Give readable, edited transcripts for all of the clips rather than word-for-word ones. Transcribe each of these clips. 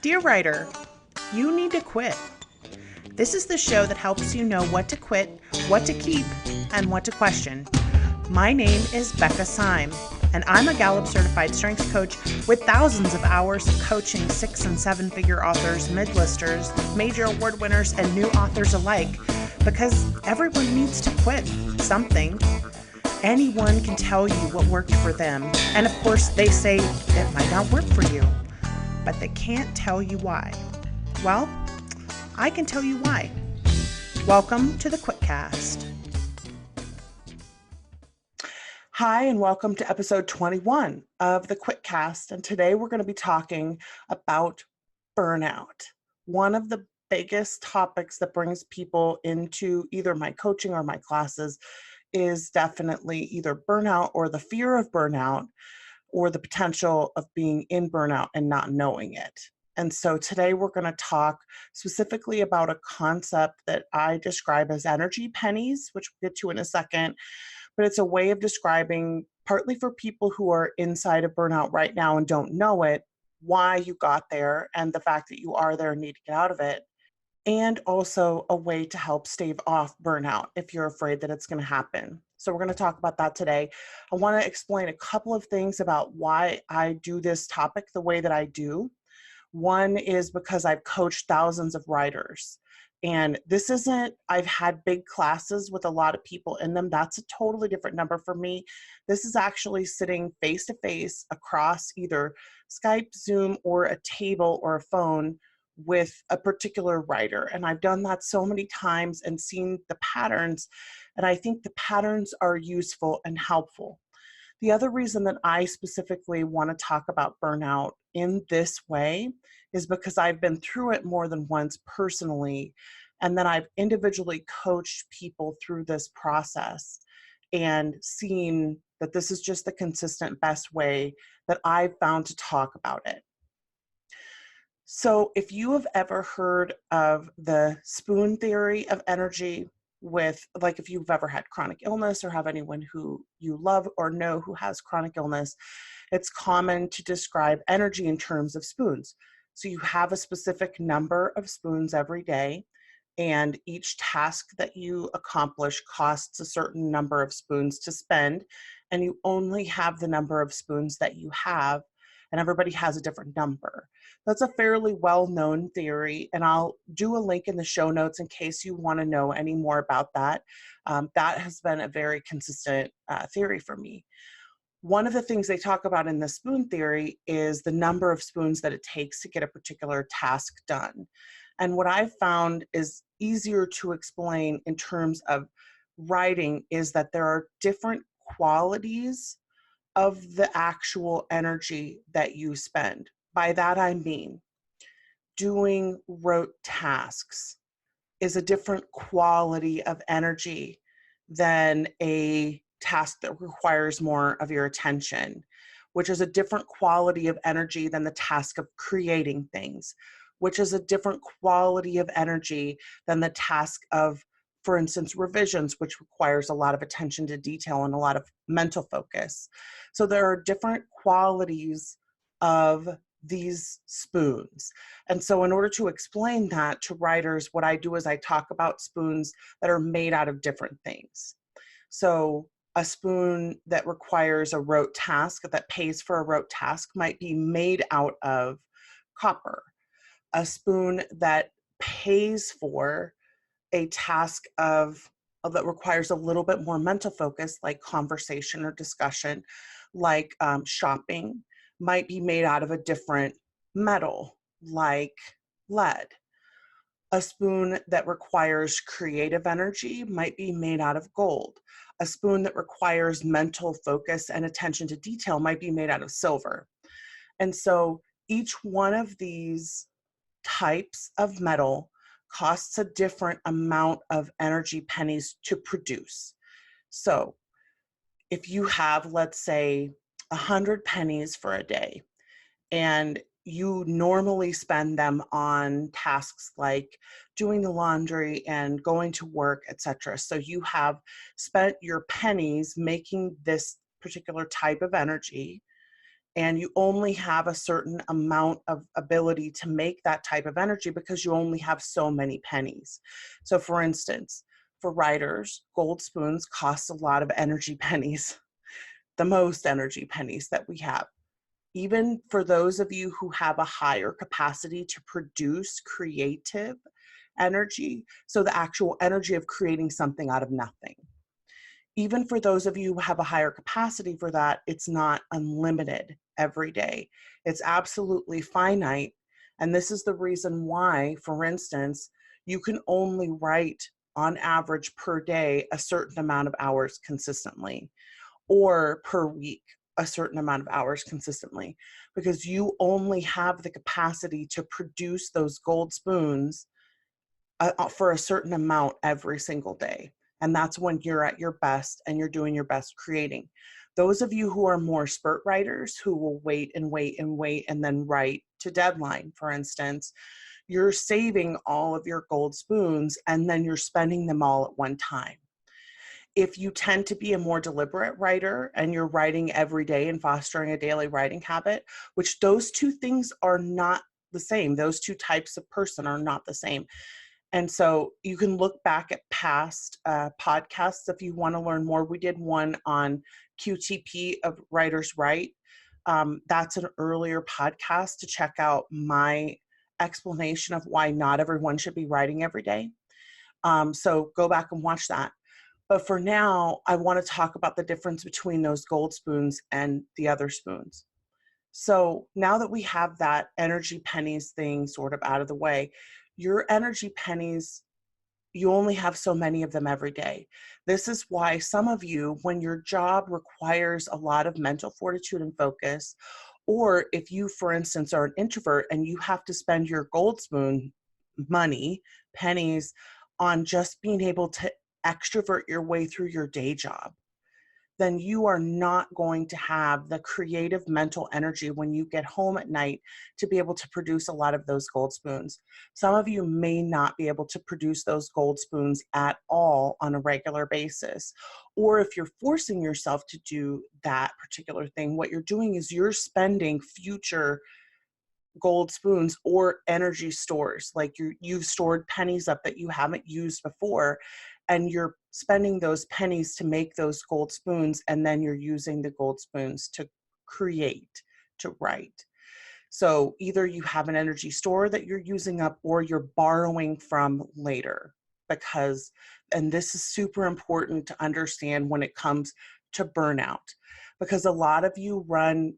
Dear writer, you need to quit. This is the show that helps you know what to quit, what to keep, and what to question. My name is Becca Syme, and I'm a Gallup certified strengths coach with thousands of hours of coaching 6 and 7 figure authors, mid-listers, major award winners, and new authors alike because everyone needs to quit something. Anyone can tell you what worked for them, and of course, they say it might not work for you, but they can't tell you why. Well, I can tell you why. Welcome to the QuitCast. Hi, and welcome to episode 21 of the QuitCast. And today we're going to be talking about burnout. One of the biggest topics that brings people into either my coaching or my classes is definitely either burnout or the fear of burnout or the potential of being in burnout and not knowing it. And so today we're going to talk specifically about a concept that I describe as energy pennies, which we'll get to in a second. But it's a way of describing, partly for people who are inside of burnout right now and don't know it, why you got there and the fact that you are there and need to get out of it. And also a way to help stave off burnout if you're afraid that it's going to happen. So we're going to talk about that today. I want to explain a couple of things about why I do this topic the way that I do. One is because I've coached thousands of writers. And this isn't, I've had big classes with a lot of people in them. That's a totally different number for me. This is actually sitting face to face across either Skype, Zoom, or a table or a phone with a particular writer. And I've done that so many times and seen the patterns. And I think the patterns are useful and helpful. The other reason that I specifically want to talk about burnout in this way is because I've been through it more than once personally, and then I've individually coached people through this process and seen that this is just the consistent best way that I've found to talk about it. So if you have ever heard of the spoon theory of energy, with like if you've ever had chronic illness or have anyone who you love or know who has chronic illness, it's common to describe energy in terms of spoons. So you have a specific number of spoons every day, and each task that you accomplish costs a certain number of spoons to spend, and you only have the number of spoons that you have, and everybody has a different number. That's a fairly well-known theory, and I'll do a link in the show notes in case you want to know any more about that. That has been a very consistent theory for me. One of the things they talk about in the spoon theory is the number of spoons that it takes to get a particular task done. And what I've found is easier to explain in terms of writing is that there are different qualities of the actual energy that you spend. By that I mean, doing rote tasks is a different quality of energy than a task that requires more of your attention, which is a different quality of energy than the task of creating things, which is a different quality of energy than the task of, for instance, revisions, which requires a lot of attention to detail and a lot of mental focus. So there are different qualities of these spoons. And so in order to explain that to writers, what I do is I talk about spoons that are made out of different things. So a spoon that requires a rote task, that pays for a rote task, might be made out of copper. A spoon that pays for a task that requires a little bit more mental focus, like conversation or discussion, like shopping, might be made out of a different metal, like lead. A spoon that requires creative energy might be made out of gold. A spoon that requires mental focus and attention to detail might be made out of silver. And so each one of these types of metal costs a different amount of energy pennies to produce. So if you have, let's say, 100 pennies for a day, and you normally spend them on tasks like doing the laundry and going to work, etc. So you have spent your pennies making this particular type of energy, And you only have a certain amount of ability to make that type of energy because you only have so many pennies. So for instance, for writers, gold spoons cost a lot of energy pennies, the most energy pennies that we have. Even for those of you who have a higher capacity to produce creative energy, so the actual energy of creating something out of nothing. Even for those of you who have a higher capacity for that, it's not unlimited every day. It's absolutely finite. And this is the reason why, for instance, you can only write on average per day a certain amount of hours consistently, or per week a certain amount of hours consistently, because you only have the capacity to produce those gold spoons for a certain amount every single day. And that's when you're at your best and you're doing your best creating. Those of you who are more spurt writers who will wait and wait and wait and then write to deadline, for instance, you're saving all of your gold spoons and then you're spending them all at one time. If you tend to be a more deliberate writer and you're writing every day and fostering a daily writing habit, which those two things are not the same, those two types of person are not the same. And so you can look back at past podcasts if you want to learn more. We did one on QTP of Writers Write. That's an earlier podcast to check out my explanation of why not everyone should be writing every day. So go back and watch that. But for now, I want to talk about the difference between those gold spoons and the other spoons. So now that we have that energy pennies thing sort of out of the way, your energy pennies, you only have so many of them every day. This is why some of you, when your job requires a lot of mental fortitude and focus, or if you, for instance, are an introvert and you have to spend your gold spoon money, pennies, on just being able to extrovert your way through your day job, then you are not going to have the creative mental energy when you get home at night to be able to produce a lot of those gold spoons. Some of you may not be able to produce those gold spoons at all on a regular basis. Or if you're forcing yourself to do that particular thing, what you're doing is you're spending future gold spoons or energy stores, like you've stored pennies up that you haven't used before, and you're spending those pennies to make those gold spoons, and then you're using the gold spoons to create, to write. So either you have an energy store that you're using up or you're borrowing from later, because, and this is super important to understand when it comes to burnout, because a lot of you run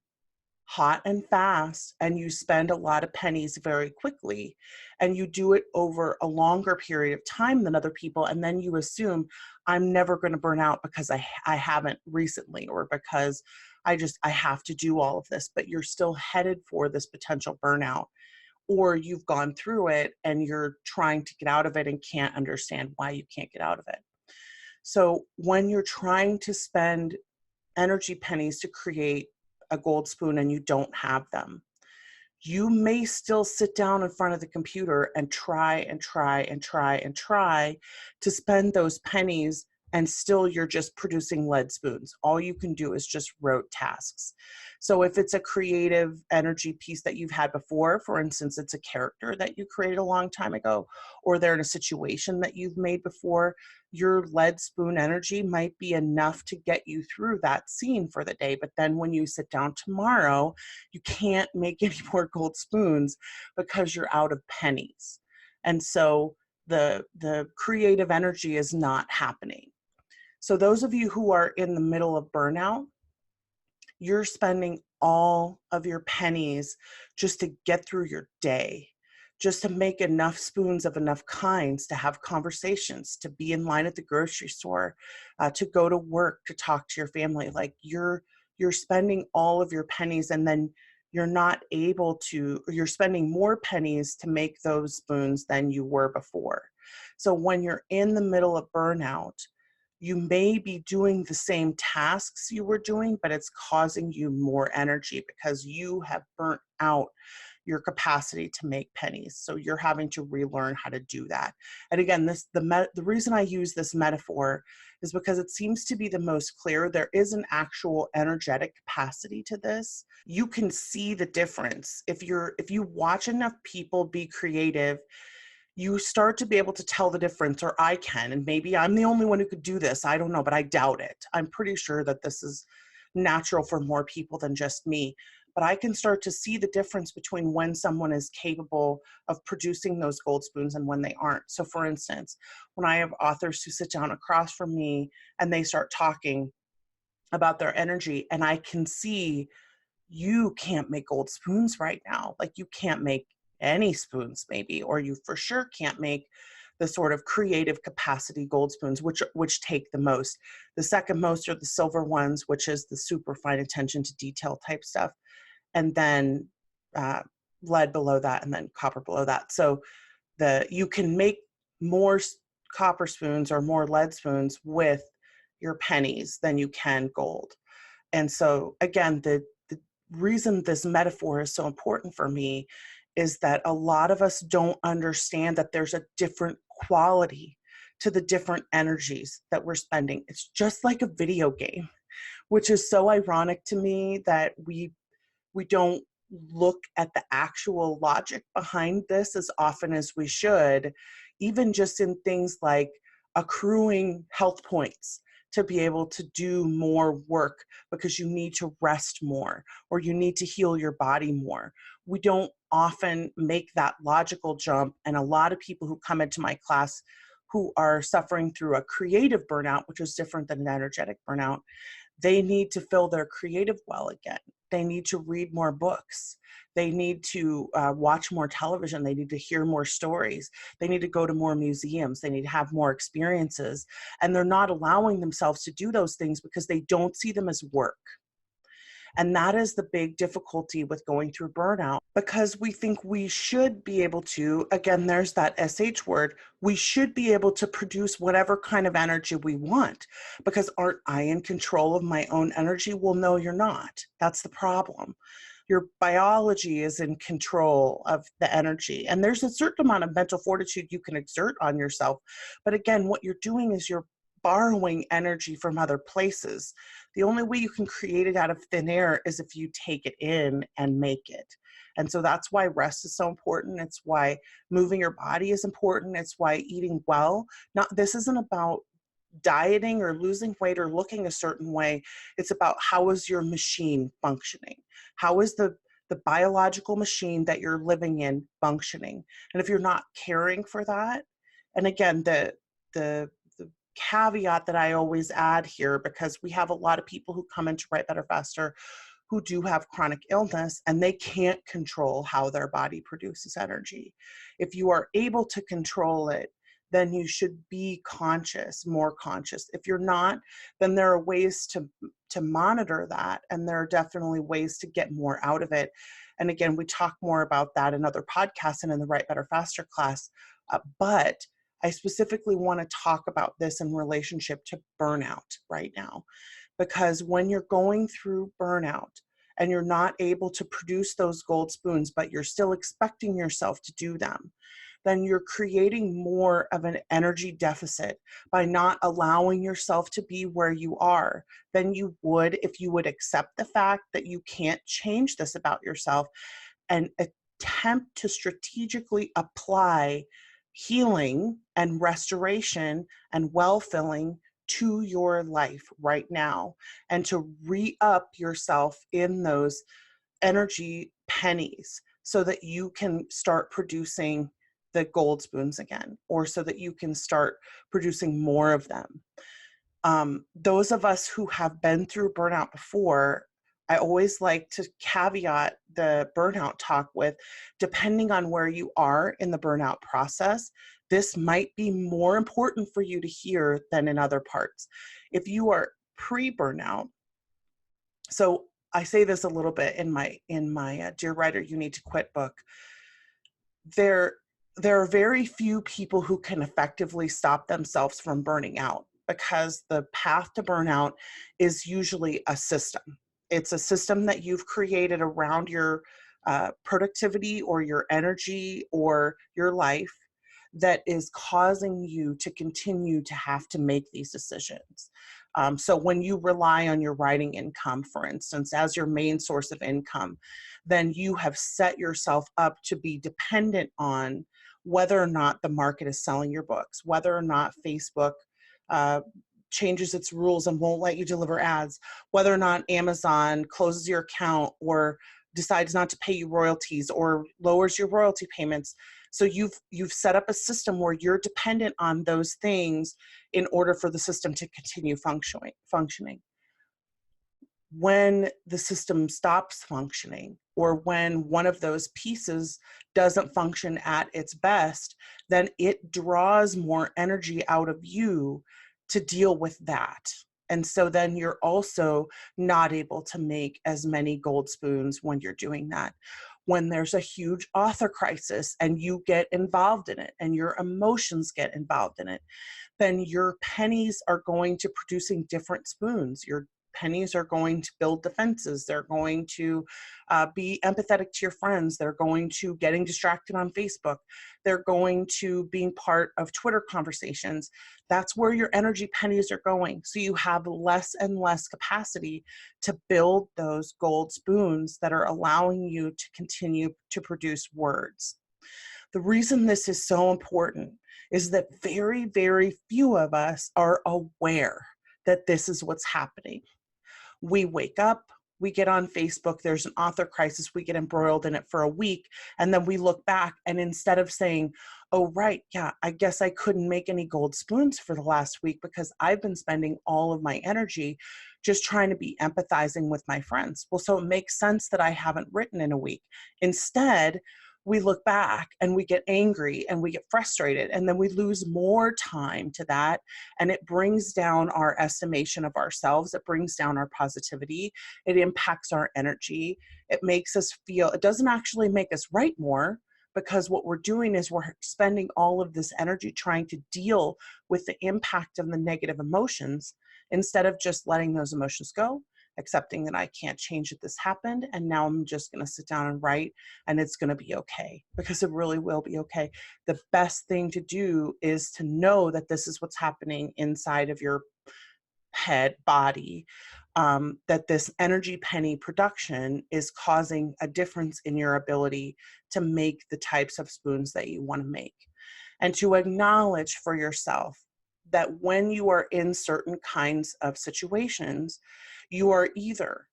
hot and fast and you spend a lot of pennies very quickly, and you do it over a longer period of time than other people, and then you assume I'm never going to burn out because I haven't recently, or because I have to do all of this, but you're still headed for this potential burnout, or you've gone through it and you're trying to get out of it and can't understand why you can't get out of it. So when you're trying to spend energy pennies to create a gold spoon and you don't have them, you may still sit down in front of the computer and try and try and try and try to spend those pennies, and still you're just producing lead spoons. All you can do is just rote tasks. So if it's a creative energy piece that you've had before, for instance, it's a character that you created a long time ago, or they're in a situation that you've made before, your lead spoon energy might be enough to get you through that scene for the day. But then when you sit down tomorrow, you can't make any more gold spoons because you're out of pennies. And so the creative energy is not happening. So those of you who are in the middle of burnout, you're spending all of your pennies just to get through your day, just to make enough spoons of enough kinds to have conversations, to be in line at the grocery store, to go to work, to talk to your family. Like you're spending all of your pennies, and then you're not able to, or you're spending more pennies to make those spoons than you were before. So when you're in the middle of burnout, you may be doing the same tasks you were doing, but it's causing you more energy because you have burnt out your capacity to make pennies. So you're having to relearn how to do that. And again, the reason I use this metaphor is because it seems to be the most clear. There is an actual energetic capacity to this. You can see the difference. If you watch enough people be creative, you start to be able to tell the difference, or I can, and maybe I'm the only one who could do this. I don't know, but I doubt it. I'm pretty sure that this is natural for more people than just me. But I can start to see the difference between when someone is capable of producing those gold spoons and when they aren't. So for instance, when I have authors who sit down across from me and they start talking about their energy, and I can see, you can't make gold spoons right now. Like, you can't make any spoons maybe, or you for sure can't make the sort of creative capacity gold spoons, which take the most. The second most are the silver ones, which is the super fine attention to detail type stuff. And then uh, lead below that, and then copper below that. So you can make more copper spoons or more lead spoons with your pennies than you can gold. And so again, the reason this metaphor is so important for me is that a lot of us don't understand that there's a different quality to the different energies that we're spending. It's just like a video game, which is so ironic to me that we don't look at the actual logic behind this as often as we should, even just in things like accruing health points to be able to do more work because you need to rest more or you need to heal your body more. We don't often make that logical jump. And a lot of people who come into my class who are suffering through a creative burnout, which is different than an energetic burnout, they need to fill their creative well again. They need to read more books. They need to watch more television. They need to hear more stories. They need to go to more museums. They need to have more experiences. And they're not allowing themselves to do those things because they don't see them as work. And that is the big difficulty with going through burnout, because we think we should be able to, again, there's that SH word, we should be able to produce whatever kind of energy we want, because aren't I in control of my own energy? Well, no, you're not. That's the problem. Your biology is in control of the energy. And there's a certain amount of mental fortitude you can exert on yourself. But again, what you're doing is you're borrowing energy from other places. The only way you can create it out of thin air is if you take it in and make it. And so that's why rest is so important. It's why moving your body is important. It's why eating well. This isn't about dieting or losing weight or looking a certain way. It's about, how is your machine functioning? How is the biological machine that you're living in functioning? And if you're not caring for that, and again, the caveat that I always add here, because we have a lot of people who come into Write Better Faster who do have chronic illness and they can't control how their body produces energy. If you are able to control it, then you should be conscious, more conscious. If you're not, then there are ways to monitor that, and there are definitely ways to get more out of it. And again, we talk more about that in other podcasts and in the Write Better Faster class, but I specifically want to talk about this in relationship to burnout right now, because when you're going through burnout and you're not able to produce those gold spoons, but you're still expecting yourself to do them, then you're creating more of an energy deficit by not allowing yourself to be where you are than you would if you would accept the fact that you can't change this about yourself and attempt to strategically apply healing and restoration and well-filling to your life right now, and to re-up yourself in those energy pennies so that you can start producing the gold spoons again, or so that you can start producing more of them. Those of us who have been through burnout before, I always like to caveat the burnout talk with, depending on where you are in the burnout process, this might be more important for you to hear than in other parts. If you are pre-burnout, so I say this a little bit in my Dear Writer, You Need to Quit book, there are very few people who can effectively stop themselves from burning out, because the path to burnout is usually a system. It's a system that you've created around your productivity or your energy or your life that is causing you to continue to have to make these decisions. So when you rely on your writing income, for instance, as your main source of income, then you have set yourself up to be dependent on whether or not the market is selling your books, whether or not Facebook uh, changes its rules and won't let you deliver ads, whether or not Amazon closes your account or decides not to pay you royalties or lowers your royalty payments. So you've set up a system where you're dependent on those things in order for the system to continue functioning. When the system stops functioning, or when one of those pieces doesn't function at its best, then it draws more energy out of you to deal with that. And so then you're also not able to make as many gold spoons when you're doing that. When there's a huge author crisis and you get involved in it and your emotions get involved in it, then your pennies are going to producing different spoons. Your pennies are going to build defenses. They're going to be empathetic to your friends. They're going to getting distracted on Facebook. They're going to being part of Twitter conversations. That's where your energy pennies are going. So you have less and less capacity to build those gold spoons that are allowing you to continue to produce words. The reason this is so important is that very, very few of us are aware that this is what's happening. We wake up, we get on Facebook, there's an author crisis, we get embroiled in it for a week, and then we look back, and instead of saying, oh, right, yeah, I guess I couldn't make any gold spoons for the last week because I've been spending all of my energy just trying to be empathizing with my friends. Well, so it makes sense that I haven't written in a week. Instead, we look back and we get angry and we get frustrated, and then we lose more time to that, and it brings down our estimation of ourselves. It brings down our positivity. It impacts our energy. It makes us feel, it doesn't actually make us write more, because what we're doing is we're spending all of this energy trying to deal with the impact of the negative emotions instead of just letting those emotions go, accepting that I can't change that this happened, and now I'm just going to sit down and write, and it's going to be okay, because it really will be okay. The best thing to do is to know that this is what's happening inside of your head, body, that this energy penny production is causing a difference in your ability to make the types of spoons that you want to make. And to acknowledge for yourself that when you are in certain kinds of situations, you are either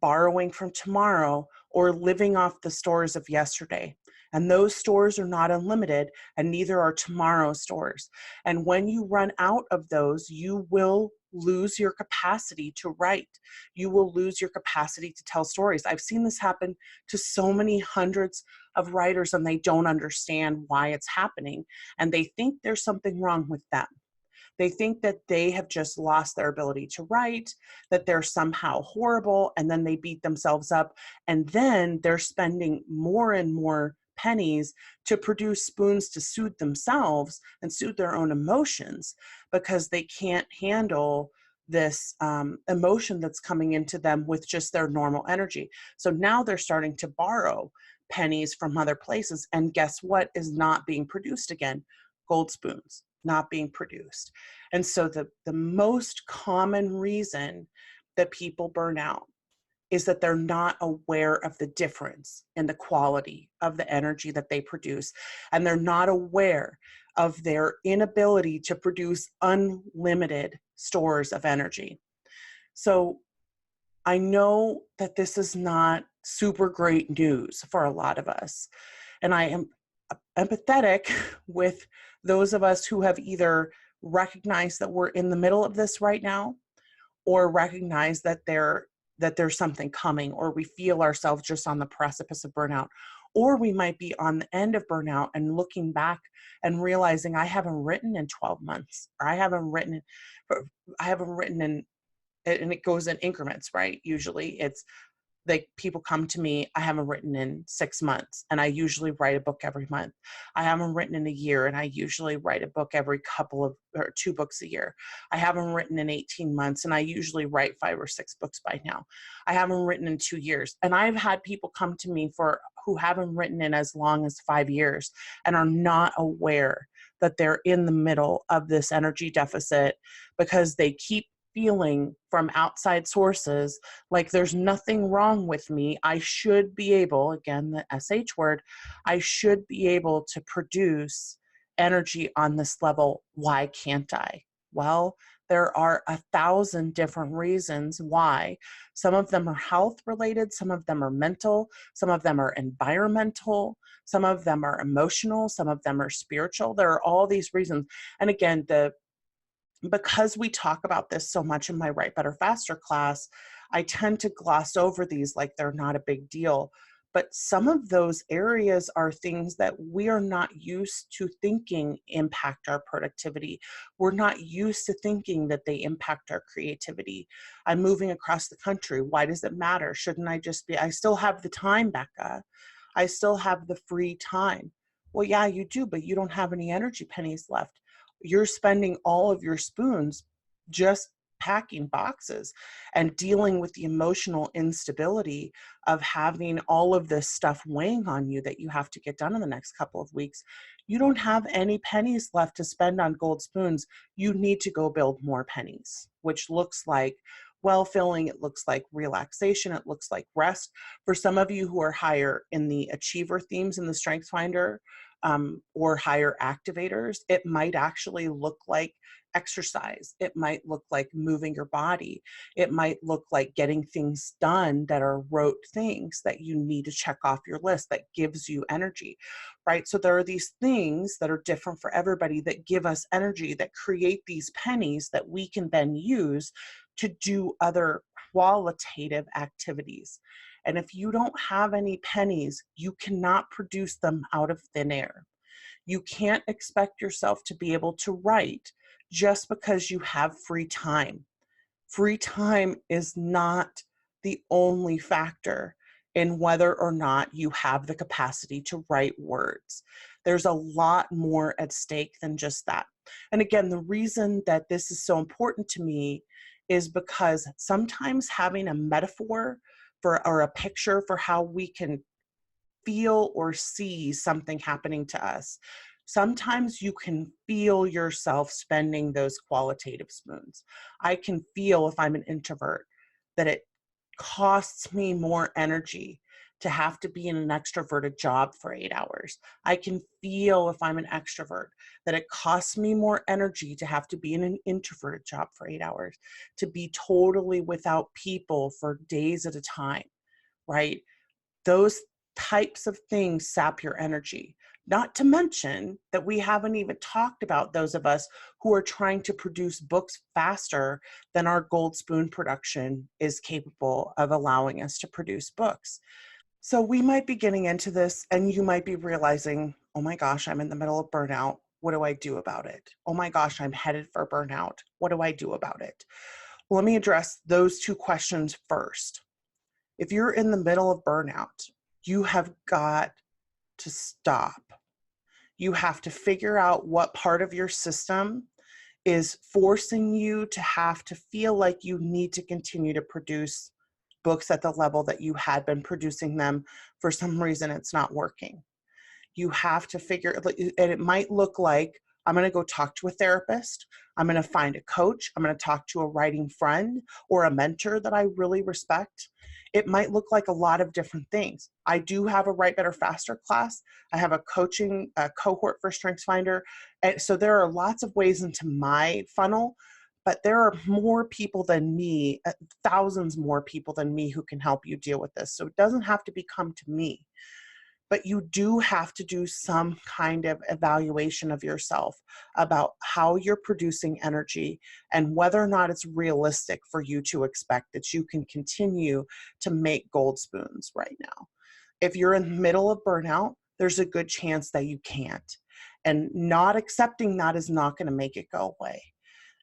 borrowing from tomorrow or living off the stores of yesterday. And those stores are not unlimited, and neither are tomorrow's stores. And when you run out of those, you will lose your capacity to write. You will lose your capacity to tell stories. I've seen this happen to so many hundreds of writers, and they don't understand why it's happening. And they think there's something wrong with them. They think that they have just lost their ability to write, that they're somehow horrible, and then they beat themselves up. And then they're spending more and more pennies to produce spoons to soothe themselves and soothe their own emotions, because they can't handle this emotion that's coming into them with just their normal energy. So now they're starting to borrow pennies from other places. And guess what is not being produced again? Gold spoons not being produced. And so the most common reason that people burn out is that they're not aware of the difference in the quality of the energy that they produce. And they're not aware of their inability to produce unlimited stores of energy. So I know that this is not super great news for a lot of us. And I am empathetic with those of us who have either recognized that we're in the middle of this right now, or recognize that there's something coming, or we feel ourselves just on the precipice of burnout, or we might be on the end of burnout and looking back and realizing I haven't written in 12 months, or I haven't written in, and it goes in increments, right? Usually it's like people come to me, I haven't written in 6 months, and I usually write a book every month. I haven't written in a year, and I usually write a book every or 2 books a year. I haven't written in 18 months, and I usually write 5 or 6 books by now. I haven't written in 2 years. And I've had people come to me for who haven't written in as long as 5 years and are not aware that they're in the middle of this energy deficit because they keep feeling from outside sources like there's nothing wrong with me. I should be able, again, the SH word, I should be able to produce energy on this level. Why can't I? Well, there are 1,000 different reasons why. Some of them are health related, some of them are mental, some of them are environmental, some of them are emotional, some of them are spiritual. There are all these reasons. And again, because we talk about this so much in my Write Better Faster class, I tend to gloss over these like they're not a big deal. But some of those areas are things that we are not used to thinking impact our productivity. We're not used to thinking that they impact our creativity. I'm moving across the country. Why does it matter? Shouldn't I just be, I still have the time, Becca. I still have the free time. Well, yeah, you do, but you don't have any energy pennies left. You're spending all of your spoons just packing boxes and dealing with the emotional instability of having all of this stuff weighing on you that you have to get done in the next couple of weeks. You don't have any pennies left to spend on gold spoons. You need to go build more pennies, which looks like well-filling, it looks like relaxation, it looks like rest. For some of you who are higher in the achiever themes in the Strengths Finder, or higher activators, it might actually look like exercise. It might look like moving your body. It might look like getting things done that are rote things that you need to check off your list that gives you energy, right? So there are these things that are different for everybody that give us energy, that create these pennies that we can then use to do other qualitative activities. And if you don't have any pennies, you cannot produce them out of thin air. You can't expect yourself to be able to write just because you have free time. Free time is not the only factor in whether or not you have the capacity to write words. There's a lot more at stake than just that. And again, the reason that this is so important to me is because sometimes having a metaphor for or a picture for how we can feel or see something happening to us. Sometimes you can feel yourself spending those qualitative spoons. I can feel, if I'm an introvert, that it costs me more energy to have to be in an extroverted job for 8 hours. I can feel, if I'm an extrovert, that it costs me more energy to have to be in an introverted job for 8 hours, to be totally without people for days at a time, right? Those types of things sap your energy. Not to mention that we haven't even talked about those of us who are trying to produce books faster than our gold spoon production is capable of allowing us to produce books. So we might be getting into this and you might be realizing, oh my gosh, I'm in the middle of burnout. What do I do about it? Oh my gosh, I'm headed for burnout. What do I do about it? Well, let me address those two questions first. If you're in the middle of burnout, you have got to stop. You have to figure out what part of your system is forcing you to have to feel like you need to continue to produce books at the level that you had been producing them. For some reason, it's not working. You have to figure, and it might look like I'm going to go talk to a therapist. I'm going to find a coach. I'm going to talk to a writing friend or a mentor that I really respect. It might look like a lot of different things. I do have a Write Better Faster class. I have a coaching cohort for StrengthsFinder. And so there are lots of ways into my funnel, but there are more people than me, thousands more people than me who can help you deal with this. So it doesn't have to come to me. But you do have to do some kind of evaluation of yourself about how you're producing energy and whether or not it's realistic for you to expect that you can continue to make gold spoons right now. If you're in the middle of burnout, there's a good chance that you can't. And not accepting that is not going to make it go away.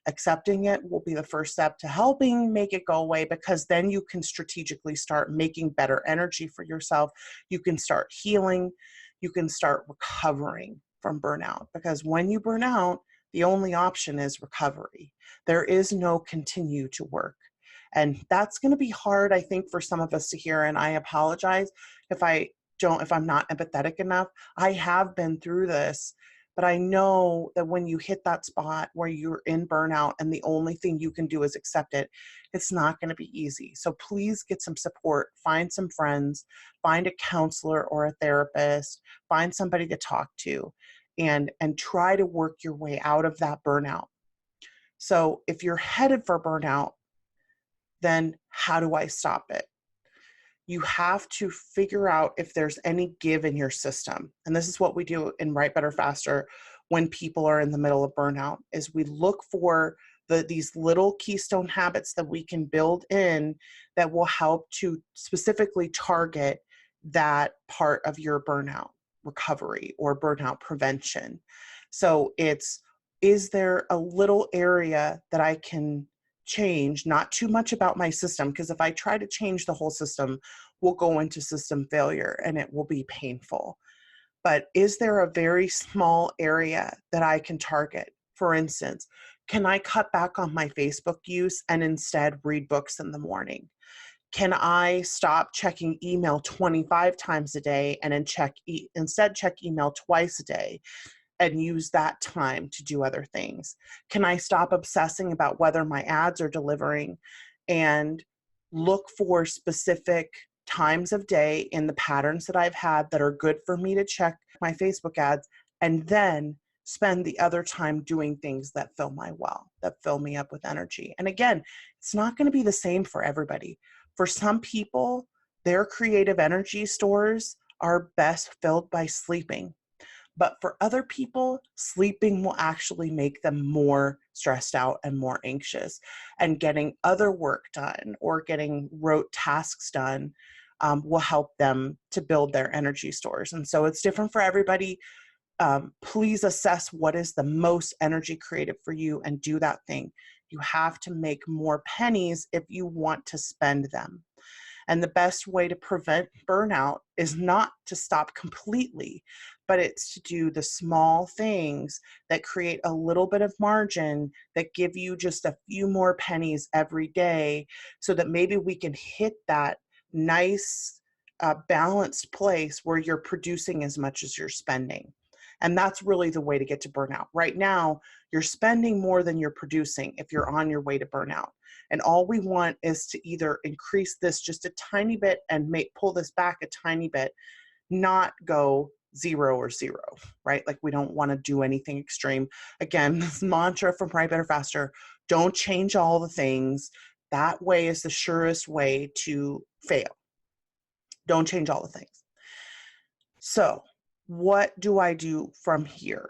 Accepting it will be the first step to helping make it go away, because then you can strategically start making better energy for yourself. You can start healing. You can start recovering from burnout, because when you burn out, the only option is recovery. There is no continue to work. And that's going to be hard, I think, for some of us to hear. And I apologize if I if I'm not empathetic enough. I have been through this, but I know that when you hit that spot where you're in burnout and the only thing you can do is accept it, it's not going to be easy. So please get some support, find some friends, find a counselor or a therapist, find somebody to talk to, and try to work your way out of that burnout. So if you're headed for burnout, then how do I stop it? You have to figure out if there's any give in your system. And this is what we do in Write Better Faster when people are in the middle of burnout, is we look for these little keystone habits that we can build in that will help to specifically target that part of your burnout recovery or burnout prevention. So is there a little area that I can change, not too much about my system, because if I try to change the whole system, we'll go into system failure and it will be painful. But is there a very small area that I can target? For instance, can I cut back on my Facebook use and instead read books in the morning? Can I stop checking email 25 times a day and then instead check email twice a day and use that time to do other things? Can I stop obsessing about whether my ads are delivering and look for specific times of day in the patterns that I've had that are good for me to check my Facebook ads, and then spend the other time doing things that fill my well, that fill me up with energy? And again, it's not going to be the same for everybody. For some people, their creative energy stores are best filled by sleeping. But for other people, sleeping will actually make them more stressed out and more anxious. And getting other work done or getting rote tasks done will help them to build their energy stores. And so it's different for everybody. Please assess what is the most energy creative for you and do that thing. You have to make more pennies if you want to spend them. And the best way to prevent burnout is not to stop completely, but it's to do the small things that create a little bit of margin that give you just a few more pennies every day, so that maybe we can hit that nice balanced place where you're producing as much as you're spending. And that's really the way to get to burnout. Right now, you're spending more than you're producing if you're on your way to burnout. And all we want is to either increase this just a tiny bit and pull this back a tiny bit, not go 0 or 0, right? Like, we don't want to do anything extreme. Again, this mantra from Write Better Faster: don't change all the things. That way is the surest way to fail. Don't change all the things. So what do I do from here?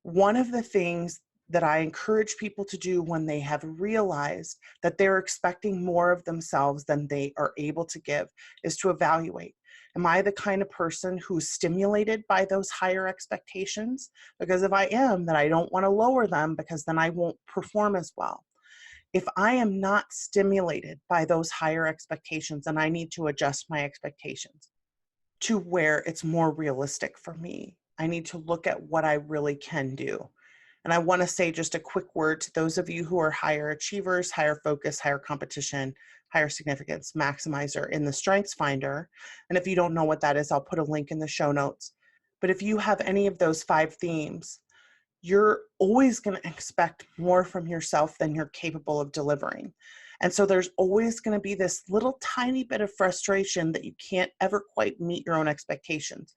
One of the things that I encourage people to do when they have realized that they're expecting more of themselves than they are able to give is to evaluate. Am I the kind of person who's stimulated by those higher expectations? Because if I am, then I don't want to lower them, because then I won't perform as well. If I am not stimulated by those higher expectations, then I need to adjust my expectations to where it's more realistic for me. I need to look at what I really can do. And I want to say just a quick word to those of you who are higher achievers, higher focus, higher competition, higher significance maximizer in the Strengths Finder. And if you don't know what that is, I'll put a link in the show notes. But if you have any of those 5 themes, you're always going to expect more from yourself than you're capable of delivering. And so there's always going to be this little tiny bit of frustration that you can't ever quite meet your own expectations.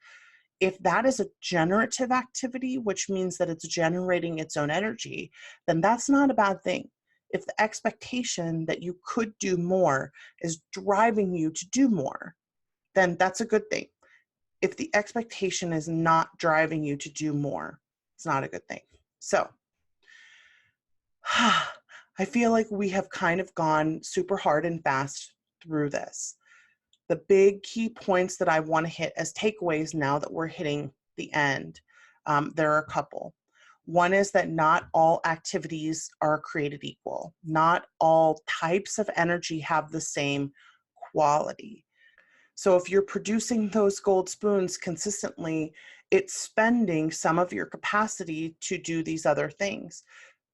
If that is a generative activity, which means that it's generating its own energy, then that's not a bad thing. If the expectation that you could do more is driving you to do more, then that's a good thing. If the expectation is not driving you to do more, it's not a good thing. So I feel like we have kind of gone super hard and fast through this. The big key points that I want to hit as takeaways now that we're hitting the end, there are a couple. One is that not all activities are created equal. Not all types of energy have the same quality. So if you're producing those gold spoons consistently, it's spending some of your capacity to do these other things.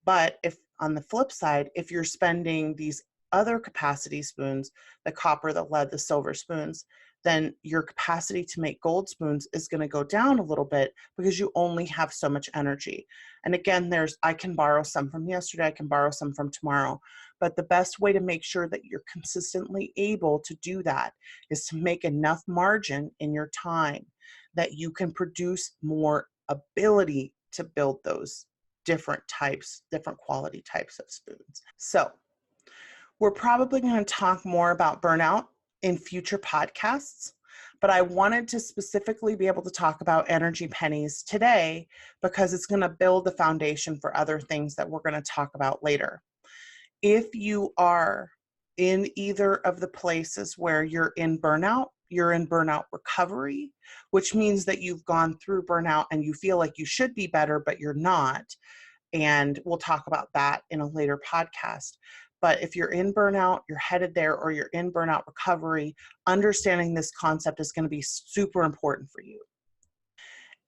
But if on the flip side, if you're spending these other capacity spoons, the copper, the lead, the silver spoons, then your capacity to make gold spoons is going to go down a little bit because you only have so much energy. And again, I can borrow some from yesterday, I can borrow some from tomorrow. But the best way to make sure that you're consistently able to do that is to make enough margin in your time that you can produce more ability to build those different quality types of spoons. So we're probably going to talk more about burnout in future podcasts, but I wanted to specifically be able to talk about energy pennies today because it's going to build the foundation for other things that we're going to talk about later. If you are in either of the places where you're in burnout recovery, which means that you've gone through burnout and you feel like you should be better, but you're not. And we'll talk about that in a later podcast. But if you're in burnout, you're headed there, or you're in burnout recovery, understanding this concept is going to be super important for you.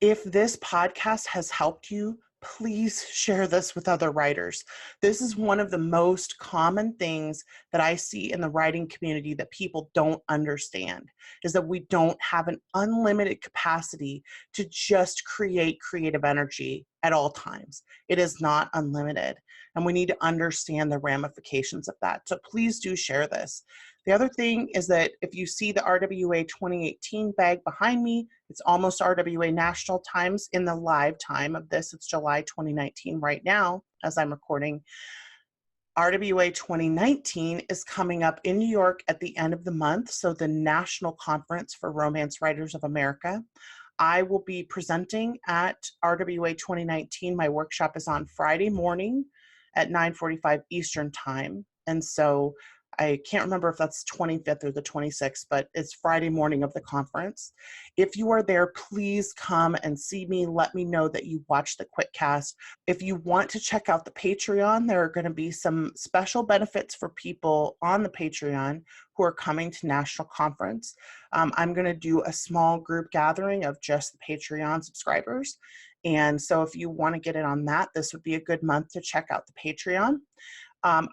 If this podcast has helped you, please share this with other writers. This is one of the most common things that I see in the writing community that people don't understand, is that we don't have an unlimited capacity to just create creative energy at all times. It is not unlimited, and we need to understand the ramifications of that. So please do share this. The other thing is that if you see the RWA 2018 bag behind me, it's almost RWA National Times in the live time of this. It's July 2019 right now as I'm recording. RWA 2019 is coming up in New York at the end of the month, so the National Conference for Romance Writers of America. I will be presenting at RWA 2019. My workshop is on Friday morning at 9:45 Eastern Time, and so I can't remember if that's 25th or the 26th, but it's Friday morning of the conference. If you are there, please come and see me. Let me know that you watched the QuitCast. If you want to check out the Patreon, there are going to be some special benefits for people on the Patreon who are coming to National Conference. I'm going to do a small group gathering of just the Patreon subscribers. And so if you want to get in on that, this would be a good month to check out the Patreon.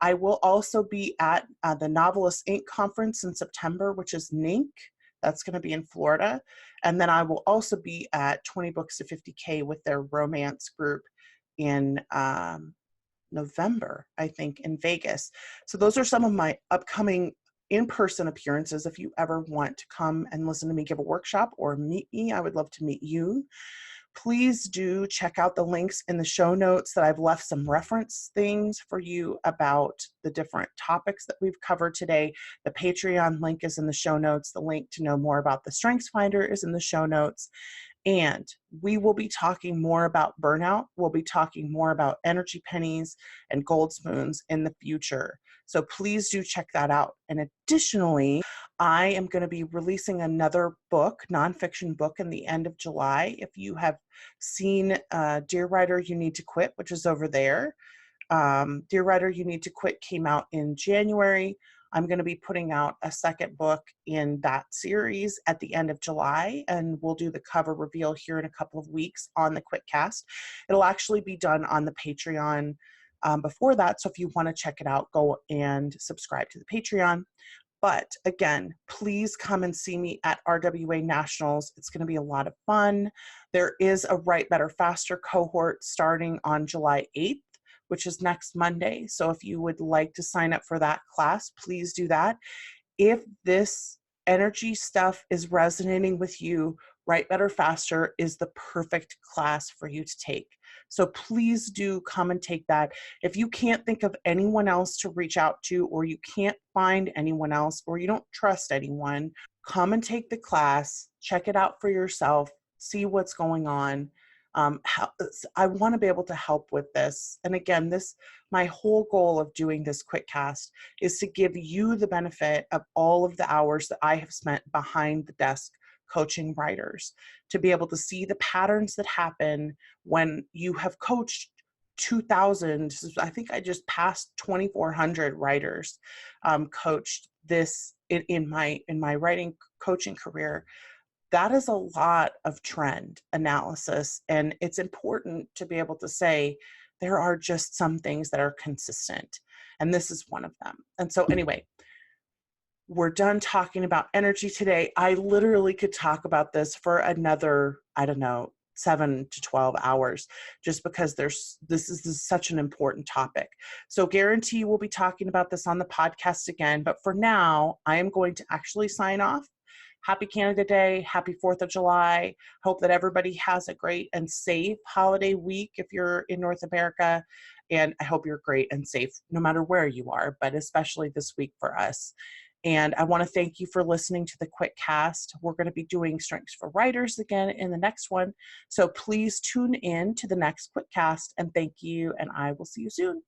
I will also be at the Novelist Inc. conference in September, which is NINC. That's going to be in Florida. And then I will also be at 20 Books to 50K with their romance group in November, I think, in Vegas. So those are some of my upcoming in-person appearances. If you ever want to come and listen to me give a workshop or meet me, I would love to meet you. Please do check out the links in the show notes that I've left some reference things for you about the different topics that we've covered today. The Patreon link is in the show notes. The link to know more about the Strengths Finder is in the show notes. And we will be talking more about burnout. We'll be talking more about energy pennies and gold spoons in the future. So please do check that out. And additionally, I am going to be releasing another book, nonfiction book, in the end of July. If you have seen Dear Writer, You Need to Quit, which is over there. Dear Writer, You Need to Quit came out in January. I'm going to be putting out a second book in that series at the end of July, and we'll do the cover reveal here in a couple of weeks on the QuitCast. It'll actually be done on the Patreon before that, so if you want to check it out, go and subscribe to the Patreon. But again, please come and see me at RWA Nationals. It's going to be a lot of fun. There is a Write Better Faster cohort starting on July 8th, which is next Monday. So if you would like to sign up for that class, please do that. If this energy stuff is resonating with you, Write Better Faster is the perfect class for you to take. So please do come and take that. If you can't think of anyone else to reach out to, or you can't find anyone else, or you don't trust anyone, come and take the class, check it out for yourself, see what's going on. I want to be able to help with this. And again, my whole goal of doing this QuitCast is to give you the benefit of all of the hours that I have spent behind the desk coaching writers, to be able to see the patterns that happen when you have coached 2,000, I think I just passed 2,400 writers, coached this in my writing coaching career. That is a lot of trend analysis, and it's important to be able to say there are just some things that are consistent, and this is one of them. And so anyway, we're done talking about energy today. I literally could talk about this for another, I don't know, 7 to 12 hours, just because this is such an important topic. So guarantee we'll be talking about this on the podcast again. But for now, I am going to actually sign off. Happy Canada Day. Happy 4th of July. Hope that everybody has a great and safe holiday week if you're in North America. And I hope you're great and safe no matter where you are, but especially this week for us. And I want to thank you for listening to the QuitCast. We're going to be doing Strengths for Writers again in the next one. So please tune in to the next QuitCast, and thank you, and I will see you soon.